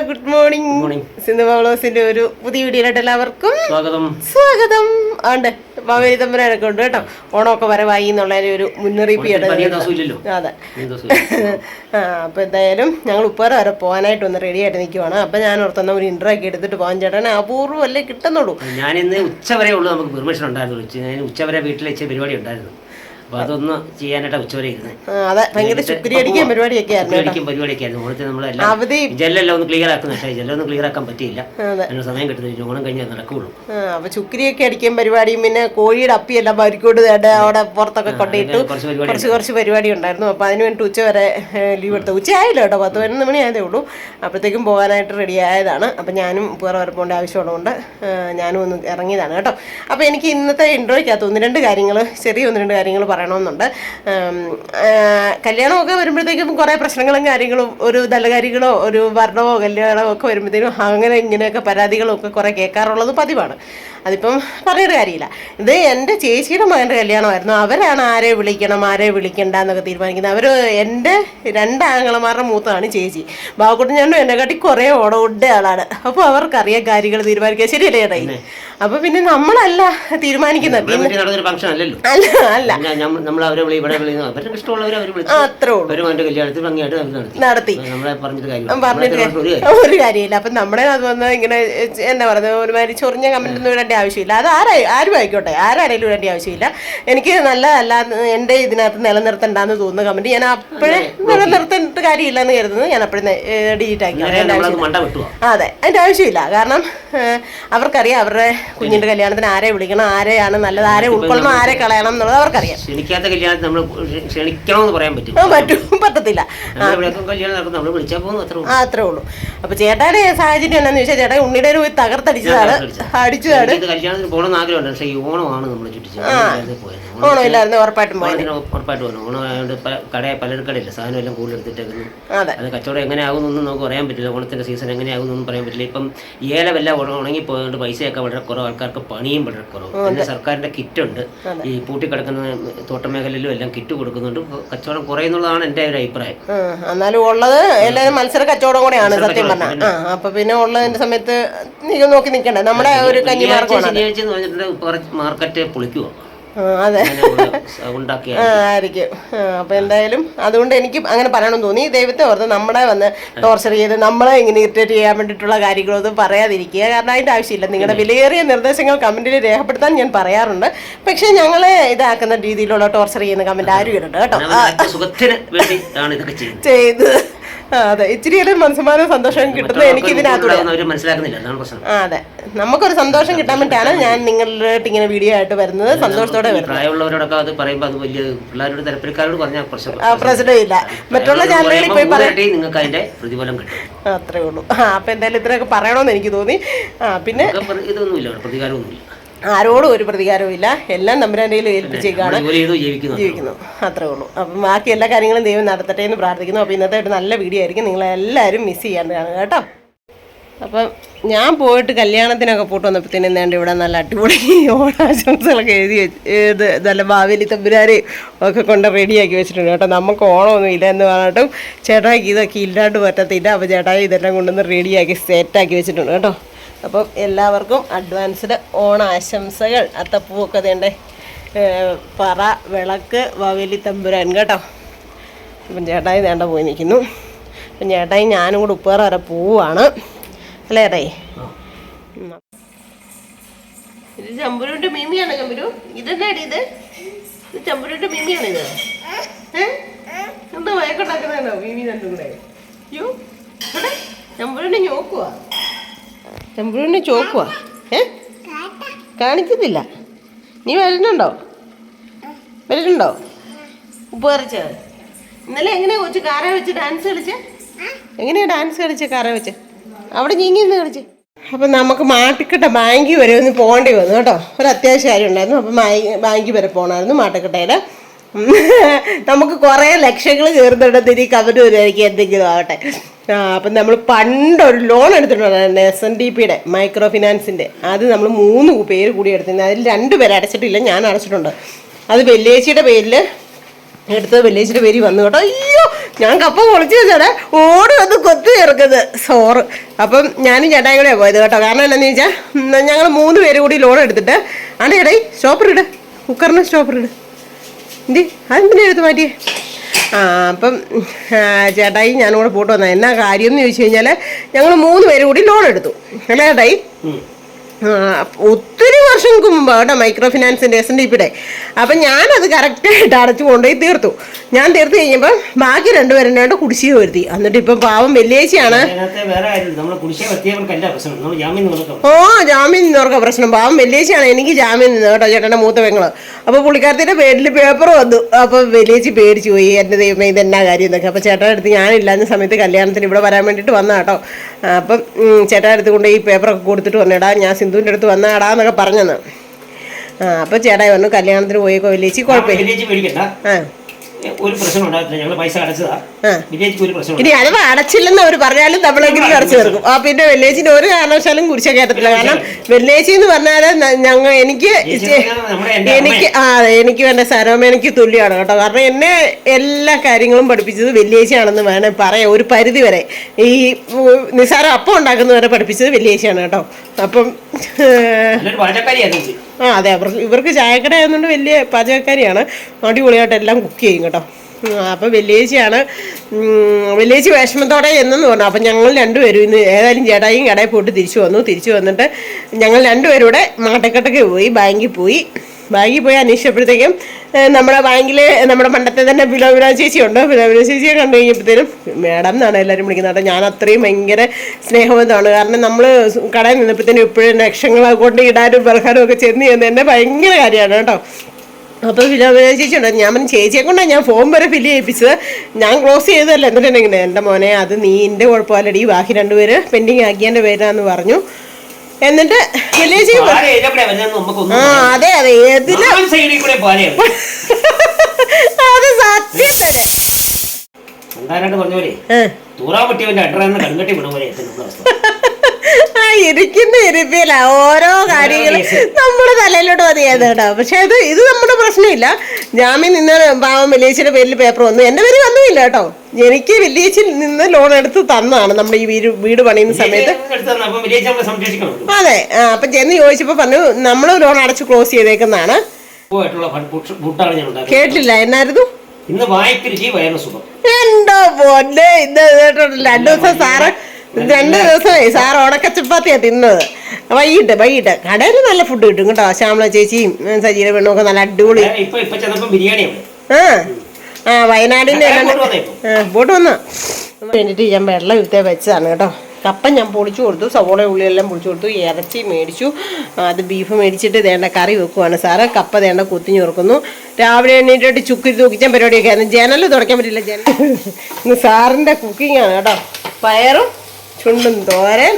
Good morning. Sindhu പൗലോസിന്റെ ഒരു പുതിയ വീഡിയോയിലോട്ട് എല്ലാവർക്കും സ്വാഗതം. ആണ്ട് മാവേലി തമ്പുരാനൊക്കെ ഉണ്ട് കേട്ടോ. ഓണമൊക്കെ വരവായി എന്നുള്ളതിന് ഒരു മുന്നറിയിപ്പ്. അതെ. അപ്പൊ എന്തായാലും ഞങ്ങൾ ഉപ്പേറ വരെ പോകാനായിട്ട് ഒന്ന് റെഡി ആയിട്ട് നിൽക്കുവാണ്. അപ്പൊ ഞാൻ ഓർത്തെന്ന ഒരു ഇന്റർവ്യൂ ഒക്കെ എടുത്തിട്ട് പോകാൻ. ചേട്ടൻ അപൂർവം അല്ലേ കിട്ടുന്നുള്ളൂ. ഞാൻ ഇന്ന് ഉച്ചവരെ ഉള്ളൂ നമുക്ക് പെർമിഷൻ ഉണ്ടായിരുന്നു. ഉച്ചവരെ വീട്ടിൽ വെച്ച പരിപാടി ഉണ്ടായിരുന്നു. അപ്പൊ അതൊന്ന് ചെയ്യാനായിട്ട് ഉച്ചവരെ ഇരുന്ന്. അതെ, ഭയങ്കര ചുക്കരിയടിക്കാൻ പരിപാടിയൊക്കെ പരിപാടിയൊക്കെയായിരുന്നു. ഓണത്തിന് നമ്മളെല്ലാം ജെല്ലെല്ലാം ഒന്ന് ക്ലിയർ ആക്കുന്ന. പക്ഷേ ജെല്ലൊന്നും ക്ലിയർ ആക്കാൻ പറ്റിയില്ല. അതിന് സമയം കിട്ടുന്നില്ല. ഓണം കഴിഞ്ഞാൽ നടക്കുള്ളൂ. അപ്പൊ ചുക്കരിയൊക്കെ അടിക്കാൻ പരിപാടിയും പിന്നെ കോഴിയുടെ അപ്പിയെല്ലാം പരിക്കോട് അവിടെ പുറത്തൊക്കെ കൊണ്ടിട്ടു കുറച്ച് പരിപാടി ഉണ്ടായിരുന്നു. അപ്പൊ അതിന് വേണ്ടി ഉച്ചവരെ ലീവ് എടുത്തു. ഉച്ചയായില്ല കേട്ടോ, 10-11 മണി ആയതേ ഉള്ളൂ. അപ്പോഴത്തേക്കും പോകാനായിട്ട് റെഡി ആയതാണ്. അപ്പൊ ഞാനും വേറെ വരെ പോകേണ്ട ആവശ്യമുള്ളതുകൊണ്ട് ഞാനും ഒന്ന് ഇറങ്ങിയതാണ് കേട്ടോ. അപ്പൊ എനിക്ക് ഇന്നത്തെ ഇൻട്രോയ്ക്കകത്ത് ഒന്ന് രണ്ട് കാര്യങ്ങൾ പറയണമെന്നുണ്ട്. കല്യാണമൊക്കെ വരുമ്പോഴത്തേക്കും കുറേ പ്രശ്നങ്ങളും കാര്യങ്ങളും ഒരു നല്ല കാര്യങ്ങളോ ഒരു ഭരണമോ കല്യാണമോ ഒക്കെ വരുമ്പോഴത്തേക്കും അങ്ങനെ ഇങ്ങനെയൊക്കെ പരാതികളും ഒക്കെ കുറേ കേൾക്കാറുള്ളത് പതിവാണ്. അതിപ്പം പറഞ്ഞൊരു കാര്യമില്ല. ഇത് എൻ്റെ ചേച്ചിയുടെ മകൻ്റെ കല്യാണമായിരുന്നു. അവരാണ് ആരെ വിളിക്കണം ആരെ വിളിക്കണ്ട എന്നൊക്കെ തീരുമാനിക്കുന്നത്. അവർ എൻ്റെ 2 ആങ്ങളമാരുടെ മൂത്തതാണ് ചേച്ചി. ബാബുക്കുട്ടൻ ഞാനും എന്നെക്കാട്ടി കുറേ ഓടമുണ്ട ആളാണ്. അപ്പോൾ അവർക്കറിയാം കാര്യങ്ങൾ തീരുമാനിക്കുക. ശരിയല്ലേ ചേട്ടായി? അപ്പൊ പിന്നെ നമ്മളല്ല തീരുമാനിക്കുന്നത്. അല്ല നടത്തി ഒരു കാര്യമില്ല. അപ്പൊ നമ്മുടെ അത് വന്ന് ഇങ്ങനെ എന്താ പറയുന്നത്, ഒരുമാതിരി ചൊറിഞ്ഞ കമന്റ് ഒന്നും ഇടേണ്ട ആവശ്യമില്ല. അത് ആരും ആയിക്കോട്ടെ, ആരാണേലും ഇടേണ്ട ആവശ്യമില്ല. എനിക്ക് നല്ലതല്ല എൻ്റെ ഇതിനകത്ത് നിലനിർത്തണ്ടെന്ന് തോന്നുന്ന കമന്റ് ഞാൻ അപ്പോഴേ നിലനിർത്തേണ്ട കാര്യമില്ല എന്ന് കരുതുന്നത് ഞാൻ അപ്പോഴേ ഡിലീറ്റ് ആക്കി. അതെ, അതിന്റെ ആവശ്യമില്ല. കാരണം അവർക്കറിയാം അവരുടെ കുഞ്ഞിന്റെ കല്യാണത്തിന് ആരെ വിളിക്കണം, ആരെയാണ് നല്ലത്, ആരെ ഉൾക്കൊള്ളണം, ആരെ കളയണം എന്നുള്ളത് അവർക്കറിയാം. ക്ഷണിക്കാത്ത കല്യാണത്തിന് നമ്മൾ ക്ഷണിക്കണമെന്ന് പറയാൻ പറ്റത്തില്ല. അത്രേ ഉള്ളൂ. അപ്പൊ ചേട്ടായുടെ സാഹചര്യം എന്താണെന്ന് ചോദിച്ചാൽ ചേട്ടാ ഉണ്ണിയുടെ ഒരു തകർത്തടിച്ചതാണ്. കല്യാണത്തിന് പോകണമെന്ന് ആഗ്രഹമുണ്ട്. പക്ഷേ ഈ ഓണമാണ് നമ്മൾ ഓണം ഇല്ലായിരുന്നു. ഉറപ്പായിട്ടും ഓണം ആയതുകൊണ്ട് പലർക്കടയില്ല സാധനം എല്ലാം കൂടുതൽ എടുത്തിട്ടേക്കുന്നു. അത് കച്ചവടം എങ്ങനെ ആകുന്നൊന്നും നമുക്ക് പറയാൻ പറ്റില്ല. ഓണത്തിന്റെ സീസൺ എങ്ങനെ ആകുന്നൊന്നും പറയാൻ പറ്റില്ല. ഇപ്പം ഏലമെല്ലാം ഉണങ്ങി പോയതുകൊണ്ട് പൈസയൊക്കെ വളരെ കുറവ്, ആൾക്കാർക്ക് പണിയും വളരെ കുറവ്. പിന്നെ സർക്കാരിന്റെ കിറ്റുണ്ട്. ഈ പൂട്ടിക്കിടക്കുന്ന തോട്ടമേഖലയിലും എല്ലാം കിറ്റ് കൊടുക്കുന്നുണ്ട്. കച്ചവടം കുറയുന്നുള്ളതാണ് എൻ്റെ ഒരു അഭിപ്രായം. എന്നാലും ഉള്ളത് എല്ലാവരും മത്സര കച്ചവടം കൂടെയാണ് സത്യം പറഞ്ഞാൽ. അപ്പൊ പിന്നെ ഉള്ളതിന്റെ സമയത്ത് നോക്കി നിൽക്കണ്ടേ. നമ്മുടെ ഒരു കഞ്ഞിമാർക്കും ശനിയാഴ്ച എന്ന് പറഞ്ഞിട്ട് മാർക്കറ്റ് പൊളിക്കുക. അതെ, ആയിരിക്കും. അപ്പൊ എന്തായാലും അതുകൊണ്ട് എനിക്ക് അങ്ങനെ പറയണമെന്ന് തോന്നി. ദൈവത്തെ ഓർത്ത് നമ്മളെ വന്ന് ടോർച്ചർ ചെയ്ത് നമ്മളെ ഇങ്ങനെ ഇറിറ്റേറ്റ് ചെയ്യാൻ വേണ്ടിയിട്ടുള്ള കാര്യങ്ങളൊന്നും പറയാതിരിക്കുക. കാരണം അതിന്റെ ആവശ്യമില്ല. നിങ്ങളുടെ വിലയേറിയ നിർദ്ദേശങ്ങൾ കമന്റിൽ രേഖപ്പെടുത്താൻ ഞാൻ പറയാറുണ്ട്. പക്ഷെ ഞങ്ങളെ ഇതാക്കുന്ന രീതിയിലുള്ള ടോർച്ചർ ചെയ്യുന്ന കമന്റ് ആരും ഇടണ്ട കേട്ടോ. ചെയ്ത് അതെ, ഇച്ചിരി മനസ്സമാനവും സന്തോഷം കിട്ടുന്നത് എനിക്ക് ഇതിനകത്തൂടെ. അതെ, നമുക്കൊരു സന്തോഷം കിട്ടാൻ വേണ്ടിയാണ് ഞാൻ നിങ്ങളുടെ ഇങ്ങനെ വീഡിയോ ആയിട്ട് വരുന്നത്. സന്തോഷത്തോടെ പ്രശ്നമില്ല. മറ്റുള്ള ചാനലുകളിൽ പോയി പറയാം. അത്രേ ഉള്ളൂ. അപ്പൊ എന്തായാലും ഇത്രയൊക്കെ പറയണമെന്ന് എനിക്ക് തോന്നി. പിന്നെ ആരോടും ഒരു പ്രതികാരവും ഇല്ല. എല്ലാം തമ്പുരാന്റെ ഏൽപ്പിച്ചേക്കാണ് ജീവിക്കുന്നു. അത്രേ ഉള്ളൂ. അപ്പം ബാക്കി എല്ലാ കാര്യങ്ങളും ദൈവം നടത്തട്ടെ എന്ന് പ്രാർത്ഥിക്കുന്നു. അപ്പോൾ ഇന്നത്തെ ഒരു നല്ല വീഡിയോ ആയിരിക്കും. നിങ്ങളെല്ലാവരും മിസ് ചെയ്യാണ്ടാണ് കേട്ടോ. അപ്പം ഞാൻ പോയിട്ട് കല്യാണത്തിനൊക്കെ പോയിട്ട് വന്നപ്പോഴത്തേനും എന്താണ്ട് ഇവിടെ നല്ല അടിപൊളി ഓണാശംസകളൊക്കെ എഴുതി നല്ല മാവേലി തമ്പുരാരെ ഒക്കെ കൊണ്ട് റെഡിയാക്കി വെച്ചിട്ടുണ്ട് കേട്ടോ. നമുക്ക് ഓണമൊന്നും ഇല്ല എന്ന് പറഞ്ഞിട്ടും ചേട്ടായിക്ക് ഇതൊക്കെ ഇല്ലാണ്ട് പറ്റത്തില്ല. അപ്പോൾ ചേട്ടായി ഇതെല്ലാം കൊണ്ടുവന്ന് റെഡിയാക്കി സെറ്റാക്കി വെച്ചിട്ടുണ്ട് കേട്ടോ. അപ്പം എല്ലാവർക്കും അഡ്വാൻസ്ഡ് ഓണാശംസകൾ. അത്തപ്പൂവൊക്കെ തേണ്ടേ, പറ, വിളക്ക്, മാവേലി തമ്പുരാൻ കേട്ടോ. അപ്പം ചേട്ടായി വേണ്ട പോയി നിൽക്കുന്നു. അപ്പം ചേട്ടായി ഞാനും കൂടെ ഉപ്പേറ വരെ പോവുകയാണ്. അല്ലേ ചേട്ടായി? ഇത് ചമ്പുരുവിൻ്റെ മീമിയാണ്. ചമ്പുരു ഇതെന്നാടി? ഇത് ചമ്പുരുവിൻ്റെ മീമിയാണിത്. എന്താ വയക്കുണ്ടാക്കുന്നതാണോ മീമി രണ്ടും കൂടെ? അയ്യോ, ഇവിടെ ചമ്പുരുവിനെ നോക്കുക. ചമ്പുരുവിനെ ചോക്കുവാ. കാണിക്കുന്നില്ല. നീ വരുന്നുണ്ടോ? ഉപ്പ് കറിച്ച് ഇന്നലെ എങ്ങനെയാ കൊച്ചു കാറ വെച്ച് ഡാൻസ് കളിച്ച്? എങ്ങനെയാ ഡാൻസ് കളിച്ച് കാറ വെച്ച്? അവിടെ നീങ്ങി നിന്ന് കളിച്ച്. അപ്പം നമുക്ക് മാട്ടിക്കട്ട ബാങ്കിൽ വരെ ഒന്ന് പോകേണ്ടി വന്നു കേട്ടോ. ഒരു അത്യാവശ്യ കാര്യം ഉണ്ടായിരുന്നു. അപ്പം ബാങ്കിൽ വരെ പോകണമായിരുന്നു മാട്ടിക്കട്ടയിൽ. നമുക്ക് കുറേ ലക്ഷങ്ങൾ കയറുന്നിടത്തിന് ഈ കവര് വരുമായിരിക്കും എന്തെങ്കിലും ആവട്ടെ. അപ്പം നമ്മൾ പണ്ടൊരു ലോൺ എടുത്തിട്ടുണ്ടായിരുന്നു SNDPയുടെ മൈക്രോ ഫിനാൻസിൻ്റെ. അത് നമ്മൾ 3 പേര് കൂടി എടുത്തിരുന്നത്. അതിൽ 2 പേര് അടച്ചിട്ടില്ല, ഞാൻ അടച്ചിട്ടുണ്ട്. അത് വെല്ലേച്ചിയുടെ പേരിൽ എടുത്ത് വെല്ലേച്ചിൻ്റെ പേര് വന്നു കേട്ടോ. അയ്യോ ഞാൻ കപ്പ പൊളിച്ചു വെച്ചാൽ ഓടി വന്ന് കൊത്തി ചേർക്കുന്നത് സോറ്. അപ്പം ഞാനും ചേട്ടായി കൂടെയാണ് പോയത് കേട്ടോ. കാരണം എന്താണെന്ന് ചോദിച്ചാൽ ഞങ്ങൾ 3 പേര് കൂടി ലോൺ എടുത്തിട്ട് ആണ്ടേടേ സ്റ്റോപ്പറിട്, കുക്കറിന് സ്റ്റോപ്പറിട്. എന്തി അതെന്തിനാ എടുത്ത് മാറ്റിയേ? അപ്പം ചേട്ടായി ഞാനും കൂടെ പോയിട്ട് വന്നാൽ എന്നാ കാര്യം എന്ന് ചോദിച്ചു കഴിഞ്ഞാൽ ഞങ്ങൾ 3 പേര് കൂടി ലോൺ എടുത്തു അല്ലേ ചേട്ടായി? ഒത്തിരി വർഷങ്ങൾക്ക് മുമ്പ് കേട്ടോ, മൈക്രോ ഫിനാൻസിൻ്റെ SNDP-യുടെ. അപ്പം ഞാനത് കറക്റ്റായിട്ട് അടച്ചു കൊണ്ടുപോയി തീർത്തു. ഞാൻ തീർത്ത് കഴിഞ്ഞപ്പോൾ ബാക്കി 2 പേരെന്നായിട്ട് കുടിശ്ശിക വരുത്തി. എന്നിട്ട് ഇപ്പം പാവം വെല്ലേച്ചിയാണ്. ജാമ്യം നിന്നവർക്ക് പ്രശ്നം. പാവം വെല്ലേച്ചിയാണ് എനിക്ക് ജാമ്യം നിന്ന് കേട്ടോ, ചേട്ടൻ്റെ മൂത്ത പെങ്ങള്. അപ്പോൾ പുള്ളിക്കാരത്തിൻ്റെ പേരിൽ പേപ്പർ വന്നു. അപ്പോൾ വെല്ലേച്ചി പേടിച്ചു പോയി, എൻ്റെ ദൈവമേ ഇതെന്നാ കാര്യം എന്നൊക്കെ. അപ്പോൾ ചേട്ടൻ്റെ അടുത്ത് ഞാനില്ലാത്ത സമയത്ത് കല്യാണത്തിന് ഇവിടെ വരാൻ വേണ്ടിയിട്ട് വന്ന കേട്ടോ. അപ്പം ചേട്ടൻ്റെ അടുത്ത് കൊണ്ട് ഈ പേപ്പറൊക്കെ കൊടുത്തിട്ട് വന്നിടാ, ഞാൻ സിന്ധുവിൻ്റെ അടുത്ത് വന്നാടാന്നൊക്കെ പറഞ്ഞെന്ന്. അപ്പോൾ ചേട്ടായി പറഞ്ഞു കല്യാണത്തിന് പോയേക്കോ വെല്ലേച്ചി, കുഴപ്പമില്ല. ഒരു പ്രശ്നം ഉണ്ടാകത്തില്ല, ഞങ്ങൾ പൈസ അടച്ചതാ. ഇനി അഥവാ അടച്ചില്ലെന്ന് അവർ പറഞ്ഞാലും നമ്മളെങ്കിലും അടച്ചു തീർക്കും. പിന്നെ വെല്ലേച്ചിന്റെ ഒരു കാരണവശാലും കുറിച്ച് കയറ്റത്തില്ല. കാരണം വെല്ലേച്ചി എന്ന് പറഞ്ഞാൽ എനിക്ക് എൻ്റെ സരോമ എനിക്ക് തുല്യമാണ് കേട്ടോ. കാരണം എന്നെ എല്ലാ കാര്യങ്ങളും പഠിപ്പിച്ചത് വെല്ലേച്ചിയാണെന്ന് വേണേൽ പറയാം. ഒരു പരിധി വരെ ഈ നിസാരം അപ്പം ഉണ്ടാക്കുന്നവരെ പഠിപ്പിച്ചത് വെല്ലേച്ചിയാണ് കേട്ടോ. അപ്പം അതെ, ഇവർക്ക് ചായക്കട ആയതുകൊണ്ട് വലിയ പാചകക്കാരിയാണ്. അടിപൊളിയായിട്ട് എല്ലാം കുക്ക് ചെയ്യും കേട്ടോ. അപ്പം വെല്ലേച്ചിയാണ്. വെല്ലേച്ചി വിഷമത്തോടെ എന്നെന്ന് പറഞ്ഞു. അപ്പം ഞങ്ങൾ 2 പേരും ഇന്ന് ഏതായാലും ചേട്ടായും കടയിൽ പോയിട്ട് തിരിച്ചു വന്നിട്ട് ഞങ്ങൾ 2 പേരും കൂടെ മാട്ടക്കട്ടയ്ക്ക് പോയി, ബാങ്കിൽ പോയി അന്വേഷിച്ചപ്പോഴത്തേക്കും നമ്മുടെ ബാങ്കിൽ നമ്മുടെ പണ്ടത്തെ തന്നെ ഫിലോമിന ചേച്ചിയുണ്ട്. ഫിലോമിന ചേച്ചിയെ കണ്ടു കഴിഞ്ഞപ്പോഴത്തേനും മേഡം എന്നാണ് എല്ലാവരും വിളിക്കുന്നത് കേട്ടോ. ഞാൻ അത്രയും ഭയങ്കര സ്നേഹബന്ധമാണ്. കാരണം നമ്മൾ കടയിൽ നിന്നപ്പോഴത്തേനും എപ്പോഴും ലക്ഷങ്ങളെ കൊണ്ട് ഇടാനും ബർഹാനും ഒക്കെ ചെന്ന് എന്നെ ഭയങ്കര കാര്യമാണ് കേട്ടോ. അപ്പോൾ ഫിലോമിന ചേച്ചി ഉണ്ട്. ഞാൻ പറഞ്ഞു ചേച്ചിയെ കൊണ്ടാണ് ഞാൻ ഫോം വരെ ഫില്ല് ചെയ്യിപ്പിച്ചത്, ഞാൻ ക്ലോസ് ചെയ്തതല്ല. എന്നിട്ടുണ്ടെങ്കിൽ എൻ്റെ മോനെ അത് നീൻ്റെ കുഴപ്പമല്ലടി, ബാക്കി 2 പേര് പെൻഡിങ് ആക്കിയതിൻ്റെ പേരാന്ന് പറഞ്ഞു. എന്നിട്ട് വില്ലേജ് അതെ ഏതിലും അത് സത്യം ഇരിക്കുന്ന ഇരിപ്പില്ല ഓരോ കാര്യങ്ങളും നമ്മുടെ തലയിലോട്ട് മതിയായത് കേട്ടോ. പക്ഷെ ഇത് നമ്മുടെ പ്രശ്നമില്ല. ജാമ്യം നിന്ന് പാവം വെല്ലേച്ചിയുടെ പേരിൽ പേപ്പർ വന്നു, എൻ്റെ പേര് വന്നുമില്ല കേട്ടോ. എനിക്ക് വെല്ലേച്ചിൽ നിന്ന് ലോൺ എടുത്ത് തന്നതാണ് നമ്മുടെ ഈ വീട് പണിയുന്ന സമയത്ത്. അതെ, അപ്പം ചെന്ന് ചോദിച്ചപ്പോൾ പറഞ്ഞു നമ്മൾ ലോൺ അടച്ച് ക്ലോസ് ചെയ്തേക്കുന്നതാണ്. കേട്ടില്ല, എന്നായിരുന്നു? എന്തോ പോലെ ഇന്ന് 2 ദിവസം സാറ് 2 ദിവസമായി സാർ ഉടക്കച്ചപ്പാത്തിയാണ് തിന്നത്. വൈകിട്ട് കടയിൽ നല്ല ഫുഡ് കിട്ടും കേട്ടോ. ശ്യാമള ചേച്ചിയും സജീര പെണ്ണുമൊക്കെ നല്ല അടിപൊളി. വയനാടിൻ്റെ ബോട്ട് വന്നാ വേണ്ടിയിട്ട് ഞാൻ വെള്ളം ഇരുത്തേ വെച്ചതാണ് കേട്ടോ. കപ്പ ഞാൻ പൊളിച്ചു കൊടുത്തു, സവോള ഉള്ളിയെല്ലാം പൊളിച്ചു കൊടുത്തു, ഇറച്ചി മേടിച്ചു. അത് ബീഫ് മേടിച്ചിട്ട് വേണ്ട കറി വെക്കുവാണ് സാറ്. കപ്പ വേണ്ട കുത്തിഞ്ഞു കൊടുക്കുന്നു. രാവിലെ എണ്ണീറ്റിട്ട് ചുക്കി തൂക്കിച്ചാൻ പരിപാടിയൊക്കെ ആയിരുന്നു. ജനൽ തുടയ്ക്കാൻ പറ്റില്ല. ഇന്ന് സാറിൻ്റെ കുക്കിങ്ങാണ് കേട്ടോ. പയറും ചുണ്ടും തോരൻ,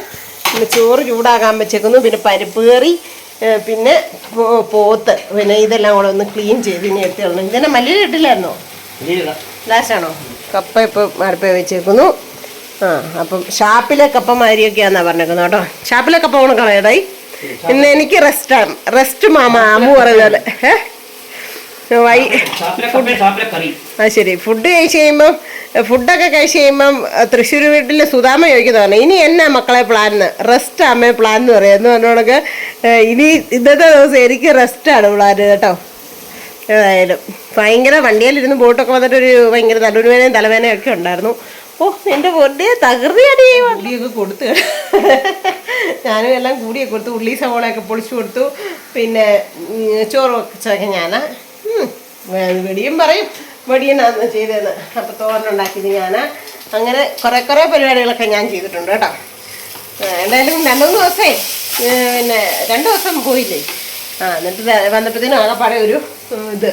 പിന്നെ ചോറ് ചൂടാക്കാൻ വെച്ചേക്കുന്നു, പിന്നെ പരിപ്പ് കറി, പിന്നെ പോത്ത്, പിന്നെ ഇതെല്ലാം കൂടെ ഒന്ന് ക്ലീൻ ചെയ്ത് ഇനി എടുത്തോളണം. ഇതന്നെ മല്ലിയില ഇട്ടില്ലായിരുന്നോ? ലാസ്റ്റാണോ? കപ്പ ഇപ്പോൾ മരപ്പ വെച്ചേക്കുന്നു. അപ്പം ഷാപ്പിലെ കപ്പ മാതിരിയൊക്കെയാണെന്നാണ് പറഞ്ഞേക്കുന്നത് കേട്ടോ. ഷാപ്പിലെ കപ്പ ഉണക്കണം ഏതായി. ഇന്ന് എനിക്ക് റെസ്റ്റ് മാമ അമ്മു പറയുന്നത്. ശരി. ഫുഡൊക്കെ കഴിച്ച് കഴിയുമ്പം തൃശ്ശൂർ വീട്ടിൽ സുധാമ ചോദിക്കുന്നതാണ് ഇനി എന്നാ മക്കളെ പ്ലാൻ, റെസ്റ്റ് അമ്മേ പ്ലാൻ എന്ന് പറയുന്നു. എന്നോടൊക്കെ ഇനി ഇന്നത്തെ ദിവസം എനിക്ക് റെസ്റ്റാണ് പ്ലാൻ കേട്ടോ. ഏതായാലും ഭയങ്കര വണ്ടിയിലിരുന്ന് ബോട്ടൊക്കെ വന്നിട്ടൊരു ഭയങ്കര നടുവേനയും തലവേനയും ഒക്കെ ഉണ്ടായിരുന്നു. എൻ്റെ പൊന്നെ തകൃതിയാണ്. ഈ ഉള്ളിയൊക്കെ കൊടുത്ത് ഞാനും എല്ലാം കൂടിയൊക്കെ കൊടുത്തു. ഉള്ളി സവോളയൊക്കെ പൊളിച്ചു കൊടുത്തു. പിന്നെ ചോറ് വെച്ചൊക്കെ ഞാൻ വെടിയും പറയും വെടിയെന്നാന്ന് ചെയ്തതെന്ന്. അപ്പോൾ തോരനുണ്ടാക്കിയത് ഞാൻ. അങ്ങനെ കുറേ പരിപാടികളൊക്കെ ഞാൻ ചെയ്തിട്ടുണ്ട് കേട്ടോ. എന്തായാലും 2-3 ദിവസമേ പിന്നെ 2 ദിവസം പോയില്ലേ. എന്നിട്ട് വന്നപ്പോഴത്തേനും ആകെപ്പാടെ ഒരു ഇത്.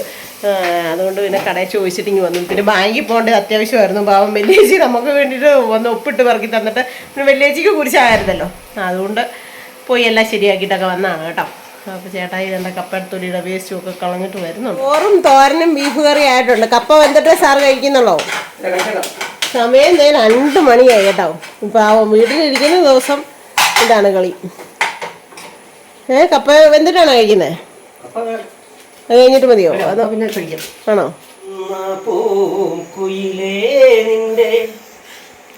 അതുകൊണ്ട് പിന്നെ കടയിൽ ചോദിച്ചിട്ടിങ്ങി വന്നു. പിന്നെ ബാങ്കിൽ പോകേണ്ടത് അത്യാവശ്യമായിരുന്നു. പാവം വെല്ലേച്ചി നമുക്ക് വേണ്ടിയിട്ട് വന്ന് ഒപ്പിട്ട് പറക്കി തന്നിട്ട് പിന്നെ വെല്ലേച്ചിക്ക് കുടിച്ചായിരുന്നല്ലോ. അതുകൊണ്ട് പോയി എല്ലാം ശരിയാക്കിയിട്ടൊക്കെ വന്നതാണ് കേട്ടോ. അപ്പോൾ ചേട്ടായി ഇതെൻ്റെ കപ്പത്തൊലിയുടെ വേസ്റ്റും ഒക്കെ കളഞ്ഞിട്ട് വരുന്നുണ്ട്. ചോറും തോരനും ബീഫ് കറി ആയിട്ടുണ്ട്. കപ്പ വെന്തിട്ടേ സാർ കഴിക്കുന്നുള്ളൂ. സമയം 2 മണിയായി കേട്ടോ. പാവം വീട്ടിലിരിക്കുന്ന ദിവസം ഇതാണ് കളി. കപ്പ വെന്തിട്ടാണോ കഴിക്കുന്നത്? അത് കഴിഞ്ഞിട്ട് മതിയോ? അതോ പിന്നെ ആണോ? പൂക്കുയിലേ നിന്റെ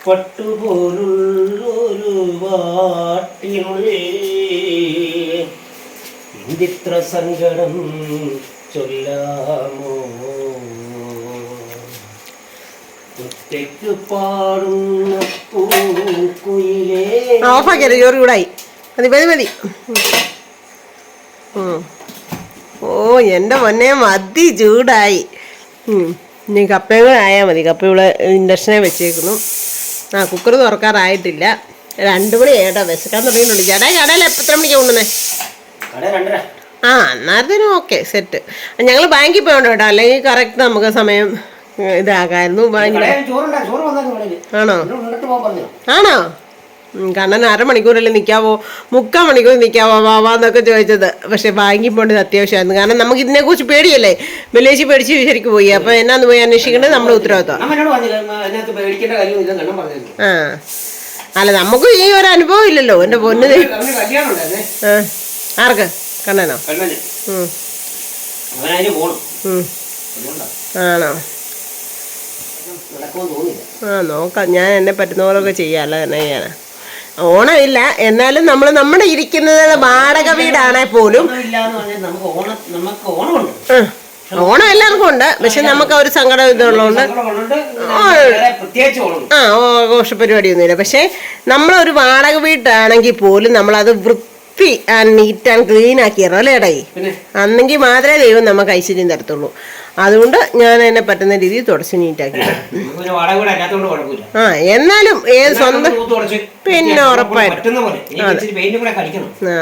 പട്ടുപോലുള്ളൊരു വാട്ടിനുള്ളിൽ എന്തിത്ര സങ്കടം ചൊല്ലാമോ ഒറ്റയ്ക്ക് പാടുന്ന പൂക്കുയിലേ. ഓഫാക്കിയത് ചോറ് ചൂടായി. മതി മതി മതി. ഓ എൻ്റെ പൊന്നെ മതി ചൂടായി. ഇനി കപ്പയും കൂടെ ആയാൽ മതി. കപ്പ ഇവിടെ ഇൻഡക്ഷനെ വെച്ചേക്കുന്നു. കുക്കർ തുറക്കാറായിട്ടില്ല. 2 മണി കേട്ടോ. വിശക്കാൻ തുടങ്ങിയിട്ടുണ്ട്. ചേട്ടാ കടയിൽ എത്ര മണിക്കാണ് കൊണ്ടുവന്നേ? അന്നേരത്തിനും ഓക്കെ സെറ്റ്. ഞങ്ങൾ ബാങ്കിൽ പോകണ്ട കേട്ടോ, അല്ലെങ്കിൽ കറക്റ്റ് നമുക്ക് സമയം ഇതാകായിരുന്നു. ബാങ്കിൽ ആണോ ആണോ കണ്ണൻ 1/2 മണിക്കൂറല്ലേ നിൽക്കാവോ, 3/4 മണിക്കൂർ നിൽക്കാവോ വാവാന്നൊക്കെ ചോദിച്ചത്. പക്ഷെ ബാങ്കിൽ പോകേണ്ടത് അത്യാവശ്യമായിരുന്നു. കാരണം നമുക്ക് ഇതിനെക്കുറിച്ച് പേടിയല്ലേ. വില്ലേജ് പേടിച്ച് ശരിക്കും പോയി. അപ്പോൾ എന്നാന്ന് പോയി അന്വേഷിക്കേണ്ടത് നമ്മുടെ ഉത്തരവാദിത്വം. അല്ല നമുക്ക് ഈ ഒരു അനുഭവം ഇല്ലല്ലോ എൻ്റെ പൊന്ന്. ആർക്ക്? കണ്ണനോ? ആണോ? നോക്കാം. ഞാൻ എന്നെ പറ്റുന്ന പോലൊക്കെ ചെയ്യാമല്ലോ. തന്നെ ചെയ്യാനാ. ഓണമില്ല എന്നാലും നമ്മൾ നമ്മുടെ ഇരിക്കുന്നത് വാടക വീടാണെ പോലും ഓണം എല്ലാവർക്കും ഉണ്ട്. പക്ഷെ നമുക്ക് ഒരു സങ്കടം ഇതുള്ളതുകൊണ്ട് ആഘോഷ പരിപാടിയൊന്നുമില്ല. പക്ഷെ നമ്മളൊരു വാടക വീട്ടാണെങ്കിൽ പോലും നമ്മളത് വൃത്തി നീറ്റ് ആൻഡ് ക്ലീൻ ആക്കിയറോ അല്ലേ ഇടയി, അന്നെങ്കിൽ മാത്രമേ ദൈവം നമുക്ക് ഐശ്വര്യം തരത്തുള്ളൂ. അതുകൊണ്ട് ഞാൻ എന്നെ പറ്റുന്ന രീതിയിൽ തുടച്ച് നീറ്റാക്കി. എന്നാലും ഏത് സ്വന്തം പിന്നെ ഉറപ്പായിട്ടും.